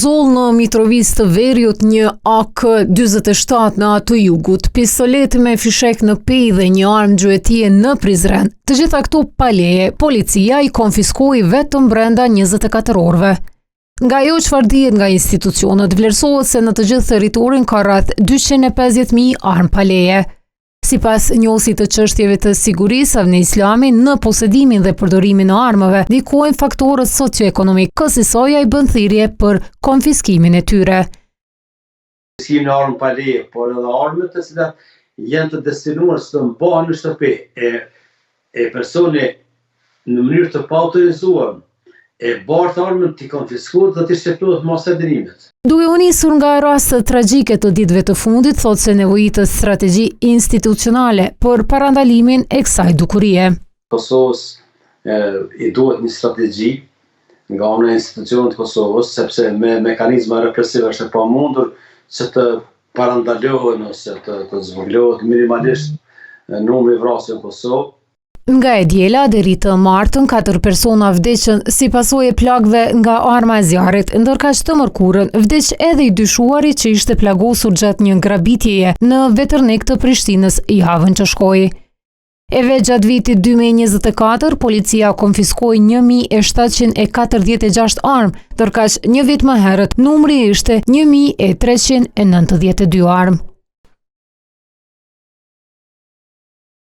zoll në Mitrovic të Veriut një AK-47 në atë jugut, pistolet me fishek në pej dhe një armë gjuetie në Prizren. Të gjitha këto pa leje, policia i konfiskoi vetëm brenda 24 orëve. Nga ajo çfarë dihet nga institucionet, vlerësohet se në të gjithë territorin ka rreth 250.000 armë pa leje. Sipas njohësit të çështjeve të sigurisë, Avni Islami, në posedimin dhe përdorimin e armëve ndikojnë faktorët socioekonomik, kësaj ai bën thirrje për konfiskimin e tyre. Konfiskimin e armë pa leje, por edhe armët të cilat janë të destinuar të mbahen në shtëpi e personi në mënyrë të paautorizuar e bart armën t'i konfiskuar dhe t'i shpëtohet mos e dënimit. Duke u nisur nga rastet tragjike të ditëve të fundit, thotë se nevojitet strategji institucionale për parandalimin e kësaj dukurie. Kosovës i duhet një strategji nga ana e institucionit të Kosovës, sepse me mekanizma represive është e pamundur që të parandalohen ose të zvogëlohet minimalisht numri i vrasjeve në Kosovë. Nga e diela deri të martën, 4 persona vdeqën si pasojë e plagëve nga arma e zjarrit, ndërkaq të mërkurën vdeq edhe i dyshuari që ishte plagosur gjatë një grabitjeje në Vetërnik të Prishtinës javën që shkoi. Veç gjatë vitit 2024, policia konfiskoi 1746 armë, ndërkaq një vit më herët numri ishte 1392 armë.